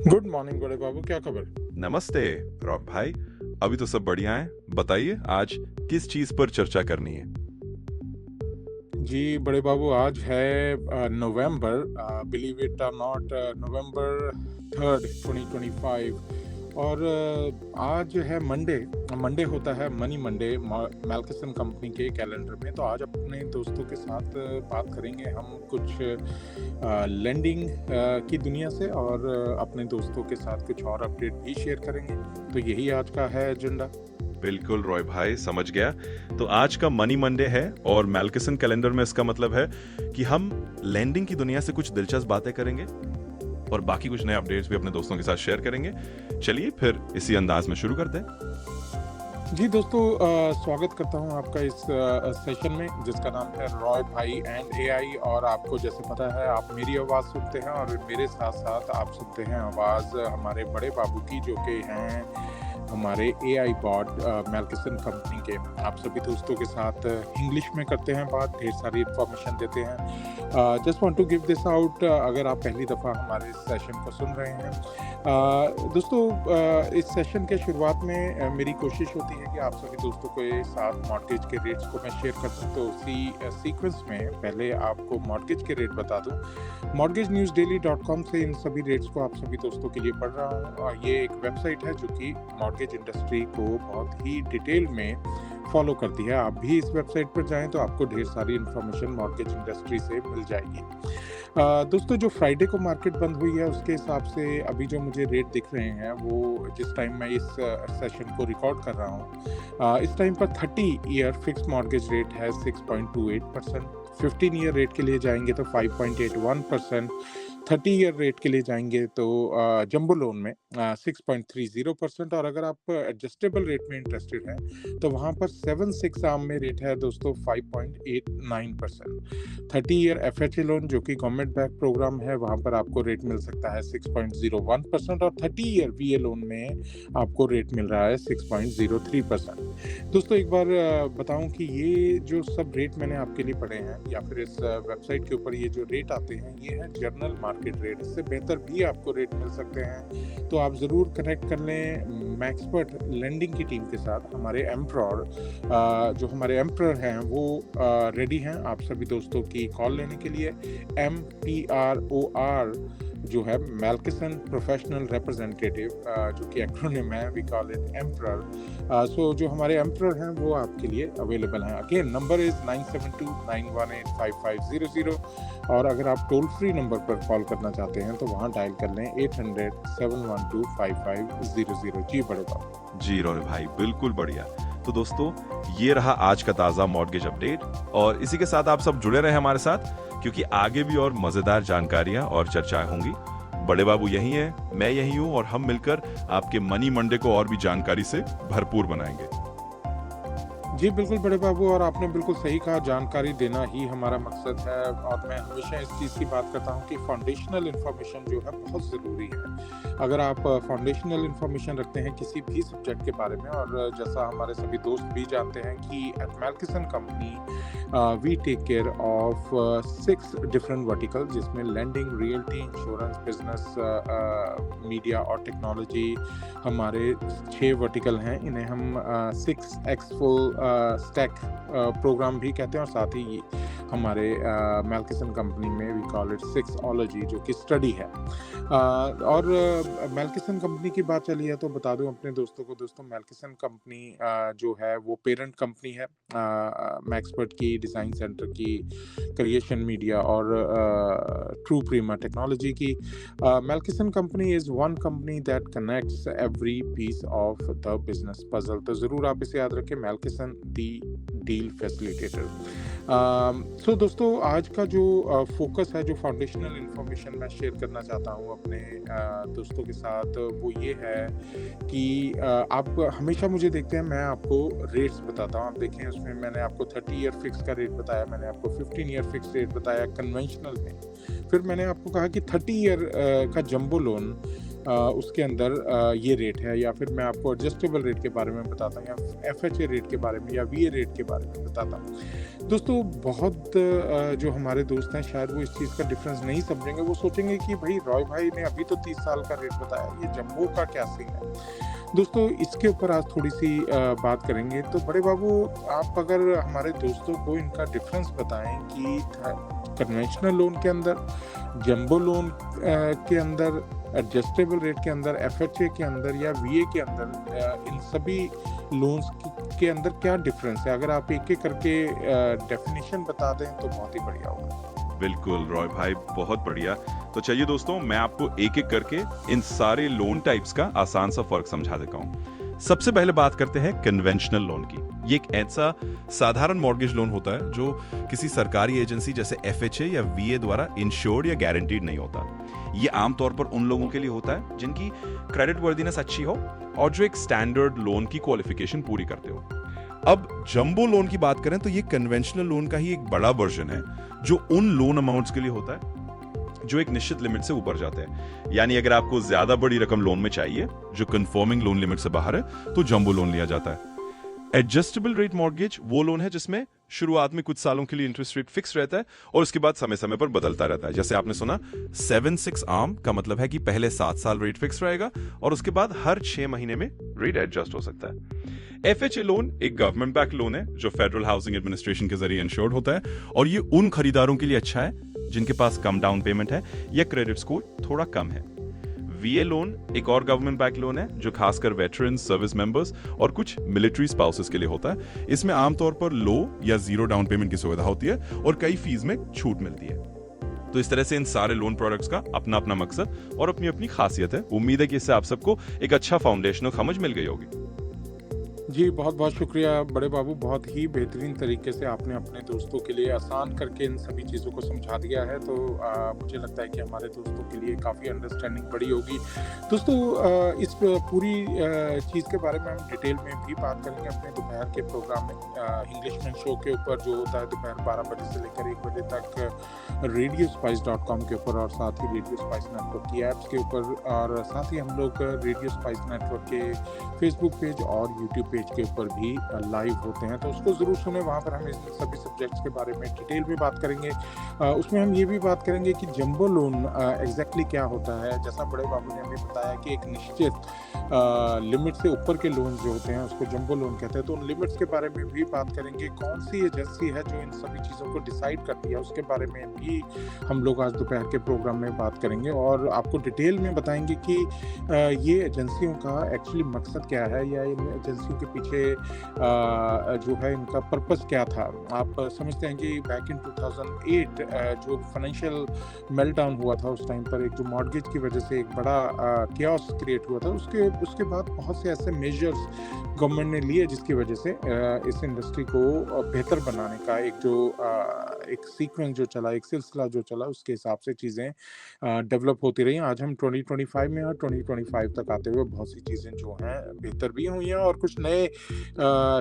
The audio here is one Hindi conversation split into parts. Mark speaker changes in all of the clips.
Speaker 1: गुड मॉर्निंग बड़े बाबू, क्या खबर?
Speaker 2: नमस्ते रॉब भाई। अभी तो सब बढ़िया है। बताइए आज किस चीज पर चर्चा करनी है।
Speaker 1: जी बड़े बाबू, आज है नवंबर, बिलीव इट और नॉट, नवंबर 3 2025। और आज है मंडे। मंडे होता है मनी मंडे मैल्केसन कंपनी के कैलेंडर में। तो आज अपने दोस्तों के साथ बात करेंगे हम कुछ लेंडिंग की दुनिया से, और अपने दोस्तों के साथ कुछ और अपडेट भी शेयर करेंगे। तो यही आज का है एजेंडा।
Speaker 2: बिल्कुल रॉय भाई, समझ गया। तो आज का मनी मंडे है और मैल्केसन कैलेंडर में इसका मतलब है कि हम लैंडिंग की दुनिया से कुछ दिलचस्प बातें करेंगे और बाकी कुछ नए अपडेट्स भी अपने दोस्तों के साथ शेयर करेंगे। चलिए फिर इसी अंदाज में शुरू करते हैं।
Speaker 1: जी दोस्तों, स्वागत करता हूं आपका इस सेशन में, जिसका नाम है रॉय भाई एंड एआई। और आपको जैसे पता है, आप मेरी आवाज़ सुनते हैं और मेरे साथ साथ आप सुनते हैं आवाज़ हमारे बड़े बाबू की, जो कि हैं हमारे एआई बॉट मैल्केसन कंपनी के। आप सभी दोस्तों के साथ इंग्लिश में करते हैं बात, ढेर सारी इन्फॉर्मेशन देते हैं। Just want to give this out, अगर आप पहली दफ़ा हमारे इस सेशन को सुन रहे हैं। दोस्तों, इस सेशन के शुरुआत में मेरी कोशिश होती है कि आप सभी दोस्तों के साथ मॉर्गेज के रेट्स को मैं शेयर कर सकूं। तो उसी सीक्वेंस में पहले आपको मॉर्गेज के रेट बता दूं। mortgagenewsdaily.com से इन सभी रेट्स को आप सभी दोस्तों के लिए पढ़ रहा हूं। और ये एक वेबसाइट है जो कि मॉर्गेज इंडस्ट्री को बहुत ही डिटेल में फॉलो करती है। आप भी इस वेबसाइट पर जाएं तो आपको ढेर सारी इन्फॉर्मेशन मॉर्गेज इंडस्ट्री से मिल जाएगी। दोस्तों, जो फ्राइडे को मार्केट बंद हुई है, उसके हिसाब से अभी जो मुझे रेट दिख रहे हैं, वो जिस टाइम मैं इस सेशन को रिकॉर्ड कर रहा हूँ, इस टाइम पर 30 ईयर फिक्स मॉर्गेज रेट है 6.28%। 15 ईयर रेट के लिए जाएंगे तो 5.81%। 30 ईयर रेट के लिए जाएंगे तो जंबो लोन में 6.30%। और अगर आप एडजस्टेबल रेट में इंटरेस्टेड हैं तो वहाँ पर 7/6 आर्म में रेट है दोस्तों 5.89%। 30 ईयर एफएचए लोन, जो कि गवर्नमेंट बैक प्रोग्राम है, वहाँ पर आपको रेट मिल सकता है 6.01%। और 30 ईयर वीए लोन में आपको रेट मिल रहा है 6.03%। दोस्तों, एक बार बताऊं कि ये जो सब रेट मैंने आपके लिए पढ़े हैं, या फिर इस वेबसाइट के ऊपर ये जो रेट आते हैं, ये है जर्नल मार्केट रेट। इससे बेहतर भी आपको रेट मिल सकते हैं। तो आप ज़रूर कनेक्ट कर लें मैक्सपर्ट लेंडिंग की टीम के साथ। हमारे एम्प्रॉर, जो हमारे एम्प्रर हैं, वो रेडी हैं आप सभी दोस्तों की कॉल लेने के लिए। MPROR जो है मैल्केसन प्रोफेशनल रिप्रेजेंटेटिव, जो कि एक्रोनिम है, वी कॉल इट एम्प्रर। सो जो हमारे एम्प्रर हैं वो आपके लिए अवेलेबल हैं। Again, number is 9729185500। और अगर आप टोल फ्री नंबर पर कॉल करना चाहते हैं तो वहाँ डायल कर लें 800-712-5500। जी बड़े बाबू।
Speaker 2: जी रॉय भाई, बिल्कुल बढ़िया। तो दोस्तों, ये रहा आज का ताजा मॉर्गेज अपडेट और इसी के साथ आप सब जुड़े रहे हमारे साथ, क्योंकि आगे भी और मजेदार जानकारियां और चर्चाएं होंगी। बड़े बाबू यही हैं, मैं यही हूं और हम मिलकर आपके मनी मंडे को और भी जानकारी से भरपूर बनाएंगे।
Speaker 1: जी बिल्कुल बड़े बाबू, और आपने बिल्कुल सही कहा, जानकारी देना ही हमारा मकसद है। और मैं हमेशा इस चीज़ की बात करता हूँ कि फाउंडेशनल इन्फॉर्मेशन जो है बहुत ज़रूरी है। अगर आप फाउंडेशनल इन्फॉर्मेशन रखते हैं किसी भी सब्जेक्ट के बारे में, और जैसा हमारे सभी दोस्त भी जानते हैं कि at Malkeson company we take care of 6 different vertical, जिसमें lending, realty, insurance, business, media और टेक्नोलॉजी हमारे 6 वर्टिकल हैं। इन्हें हम 6x फुल स्टैक प्रोग्राम भी कहते हैं। और साथ ही हमारे मैल्केसन कंपनी में वी कॉल इट 6ओलॉजी, जो कि स्टडी है। और मैल्केसन कंपनी की बात चली है तो बता दूं अपने दोस्तों को, दोस्तों मैल्केसन कंपनी जो है वो पेरेंट कंपनी है मैक्सपर्ट की, डिज़ाइन सेंटर की, क्रिएशन मीडिया और ट्रू प्रीमा टेक्नोलॉजी की। Malkeson company is one company that connects every piece of the business puzzle. तो ज़रूर आप इसे याद रखें, मैल्केसन दी डील फैसिलिटेटर। सो दोस्तों, आज का जो फोकस है, जो फाउंडेशनल इन्फॉर्मेशन मैं शेयर करना चाहता हूँ अपने दोस्तों के साथ, वो ये है कि आप हमेशा मुझे देखते हैं, मैं आपको रेट्स बताता हूँ। आप देखें, उसमें मैंने आपको 30 ईयर फिक्स का रेट बताया, मैंने आपको 15 ईयर फिक्स रेट बताया कन्वेंशनल में। फिर मैंने आपको कहा कि 30 ईयर का जंबो लोन उसके अंदर ये रेट है, या फिर मैं आपको एडजस्टेबल रेट के बारे में बताता हूँ, या एफएचए रेट के बारे में, या वीए रेट के बारे में बताता हूँ। दोस्तों बहुत जो हमारे दोस्त हैं शायद वो इस चीज़ का डिफरेंस नहीं समझेंगे। वो सोचेंगे कि भाई रॉय भाई ने अभी तो 30 साल का रेट बताया, ये जंबो का क्या सीन है। दोस्तों इसके ऊपर आज थोड़ी सी बात करेंगे। तो बड़े बाबू, आप अगर हमारे दोस्तों को इनका डिफरेंस बताएं कि कन्वेंशनल लोन के अंदर, जंबो लोन के अंदर, एडजस्टेबल रेट के अंदर, एफएचए के अंदर या वीए के अंदर, इन सभी लोन्स के अंदर क्या डिफरेंस है? अगर आप एक एक करके डेफिनेशन बता दें तो बहुत ही बढ़िया होगा।
Speaker 2: बिल्कुल रॉय भाई, बहुत बढ़िया। तो चलिए दोस्तों, मैं आपको एक एक करके इन सारे लोन टाइप्स का आसान सा फर्क समझा देता हूँ। सबसे पहले बात करते हैं कन्वेंशनल लोन की। ये एक ऐसा साधारण मॉर्गेज लोन होता है जो किसी सरकारी एजेंसी जैसे एफएचए या वीए द्वारा इंश्योर्ड या गारंटीड नहीं होता। ये आमतौर पर उन लोगों के लिए होता है जिनकी क्रेडिट वर्दीनेस अच्छी हो और जो एक स्टैंडर्ड लोन की क्वालिफिकेशन पूरी करते हो। अब जंबो लोन की बात करें तो ये कन्वेंशनल लोन का ही एक बड़ा वर्जन है जो उन लोन अमाउंट्स के लिए होता है जो एक निश्चित लिमिट से ऊपर जाते हैं। यानी अगर आपको ज्यादा बड़ी रकम लोन में चाहिए जो कन्फर्मिंग लोन लिमिट से बाहर है तो जंबो लोन लिया जाता है। एडजस्टेबल रेट मॉर्गेज वो लोन है जिसमें शुरुआत में कुछ सालों के लिए इंटरेस्ट रेट फिक्स रहता है और उसके बाद समय समय पर बदलता रहता है। जैसे आपने सुना 7-6 आर्म का मतलब है कि पहले 7 साल रेट फिक्स रहेगा और उसके बाद हर 6 महीने में रेट एडजस्ट हो सकता है। एफएचए लोन एक गवर्नमेंट बैक लोन है जो फेडरल हाउसिंग एडमिनिस्ट्रेशन के जरिए इंश्योर्ड होता है और ये उन खरीदारों के लिए अच्छा है जिनके पास कम डाउन पेमेंट है या क्रेडिट स्कोर थोड़ा कम है। वीए लोन एक और गवर्नमेंट बैक लोन है जो खासकर वेटरन्स, सर्विस मेंबर्स और कुछ मिलिट्री स्पाउसेस के लिए होता है। इसमें आमतौर पर लो या जीरो डाउन पेमेंट की सुविधा होती है और कई फीस में छूट मिलती है। तो इस तरह से इन सारे लोन प्रोडक्ट्स का अपना अपना मकसद और अपनी अपनी खासियत है। उम्मीद है कि इससे आप सबको एक अच्छा फाउंडेशनल समझ मिल गई होगी।
Speaker 1: जी, बहुत बहुत शुक्रिया बड़े बाबू। बहुत ही बेहतरीन तरीके से आपने अपने दोस्तों के लिए आसान करके इन सभी चीज़ों को समझा दिया है। तो मुझे लगता है कि हमारे दोस्तों के लिए काफ़ी अंडरस्टैंडिंग बड़ी होगी। दोस्तों इस पूरी चीज़ के बारे में हम डिटेल में भी बात करेंगे अपने दोपहर के प्रोग्राम में, इंग्लिशमैन शो के ऊपर, जो होता है दोपहर 12 बजे से लेकर 1 बजे तक radiospice.com के ऊपर, और साथ ही रेडियो स्पाइस नेटवर्क की ऐप्स के ऊपर, और साथ ही हम लोग रेडियो स्पाइस नेटवर्क के फेसबुक पेज और यूट्यूब पेज के ऊपर भी लाइव होते हैं। तो उसको ज़रूर सुने, वहाँ पर हम इस सभी सब्जेक्ट्स के बारे में डिटेल में बात करेंगे। उसमें हम ये भी बात करेंगे कि जंबो लोन एग्जैक्टली क्या होता है। जैसा बड़े बाबू ने हमें बताया कि एक निश्चित लिमिट से ऊपर के लोन जो होते हैं उसको जंबो लोन कहते हैं। तो उन लिमिट्स के बारे में भी बात करेंगे। कौन सी एजेंसी है जो इन सभी चीज़ों को डिसाइड करती है, उसके बारे में भी हम लोग आज दोपहर के प्रोग्राम में बात करेंगे और आपको डिटेल में बताएंगे कि ये एजेंसियों का एक्चुअली मकसद क्या है, या इन एजेंसियों के पीछे जो है इनका पर्पस क्या था। आप समझते हैं कि बैक इन 2008 जो फाइनेंशियल मेल्टडाउन हुआ था, उस टाइम पर एक जो मॉर्गेज की वजह से एक बड़ा केओस क्रिएट हुआ था, उसके बाद बहुत से ऐसे मेजर्स गवर्नमेंट ने लिए जिसकी वजह से इस इंडस्ट्री को बेहतर बनाने का एक सीक्वेंस जो चला, एक सिलसिला जो चला, उसके हिसाब से चीज़ें डेवलप होती रही। आज हम 2025 में, और 2025 तक आते हुए बहुत सी चीज़ें जो हैं बेहतर भी हुई हैं और कुछ नए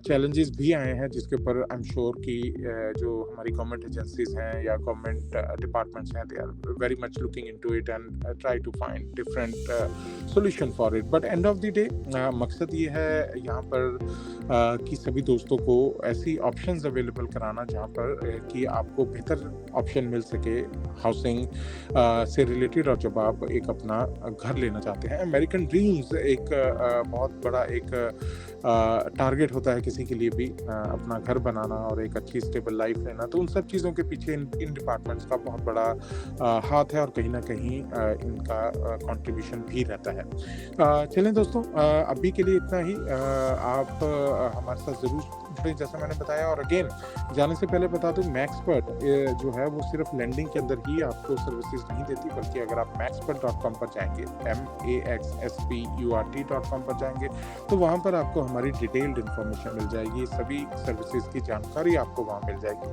Speaker 1: चैलेंजेस भी आए हैं जिसके ऊपर आई एम श्योर कि जो हमारी गवर्नमेंट एजेंसीज हैं या गवर्नमेंट डिपार्टमेंट्स हैं, they are very much looking into it and try to find different solution for it. But end of the day मकसद ये है यहाँ पर कि सभी दोस्तों को ऐसी ऑप्शंस अवेलेबल कराना जहाँ पर कि आपको बेहतर ऑप्शन मिल सके हाउसिंग से रिलेटेड। और जब आप एक अपना घर लेना चाहते हैं, अमेरिकन ड्रीम्स एक बहुत बड़ा एक टारगेट होता है किसी के लिए भी, अपना घर बनाना और एक अच्छी स्टेबल लाइफ लेना। तो उन सब चीज़ों के पीछे इन डिपार्टमेंट्स का बहुत बड़ा हाथ है और कहीं ना कहीं इनका कंट्रीब्यूशन भी रहता है। चलें दोस्तों, अभी के लिए इतना ही। आप हमारे साथ ज़रूर जुड़ें जैसा मैंने बताया। और अगेन जाने से पहले बता दूं, मैक्सपर्ट जो है वो सिर्फ लेंडिंग के अंदर ही आपको सर्विसेज नहीं देती, बल्कि अगर आप maxpert.com पर जाएंगे, maxpert.com पर जाएंगे तो वहाँ पर आपको हमारी डिटेल्ड इन्फॉर्मेशन मिल जाएगी। सभी सर्विसेज की जानकारी आपको वहाँ मिल जाएगी।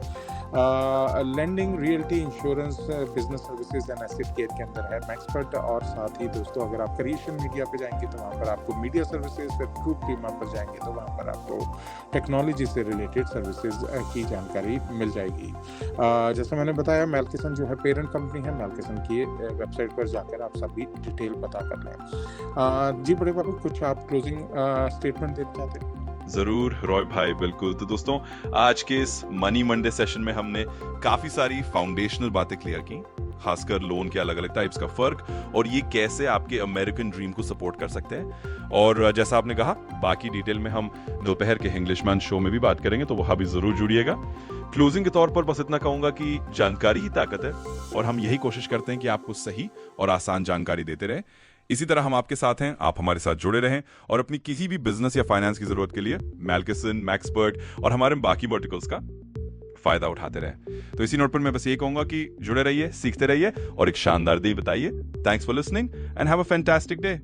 Speaker 1: Lending, realty, insurance, business services and asset care के अंदर है मैक्सपर्ट। और साथ ही दोस्तों, अगर आप क्रिएशन मीडिया पे जाएंगे तो वहाँ पर आपको मीडिया सर्विसेज, फिर ट्रू प्रीमा पर जाएंगे तो वहाँ पर आपको टेक्नोलॉजी एनर्जी से रिलेटेड सर्विसेज की जानकारी मिल जाएगी। जैसे मैंने बताया, मेलकिसन जो है पेरेंट कंपनी है। मेलकिसन की वेबसाइट पर जाकर आप सभी डिटेल पता कर लें। जी बड़े बाबू, कुछ आप क्लोजिंग स्टेटमेंट देना चाहते हैं?
Speaker 2: जरूर रॉय भाई, बिल्कुल। तो दोस्तों, आज के इस मनी मंडे सेशन में हमने काफी सारी फाउंडेशनल बातें क्लियर की, खासकर लोन के अलग अलग टाइप्स का फर्क और ये कैसे आपके अमेरिकन ड्रीम को सपोर्ट कर सकते हैं। और जैसा आपने कहा, बाकी डिटेल में हम दोपहर के इंग्लिशमैन शो में भी बात करेंगे, तो वहां भी जरूर जुड़िएगा। क्लोजिंग के तौर पर बस इतना कहूंगा कि जानकारी ही ताकत है और हम यही कोशिश करते हैं कि आपको सही और आसान जानकारी देते रहे। इसी तरह हम आपके साथ हैं, आप हमारे साथ जुड़े रहें और अपनी किसी भी बिजनेस या फाइनेंस की जरूरत के लिए मेलकिसन, मैक्सपर्ट और हमारे बाकी वर्टिकल्स का फायदा उठाते रहें। तो इसी नोट पर मैं बस ये कहूंगा कि जुड़े रहिए, सीखते रहिए और एक शानदार दिन बताइए। Thanks for listening and have a fantastic day.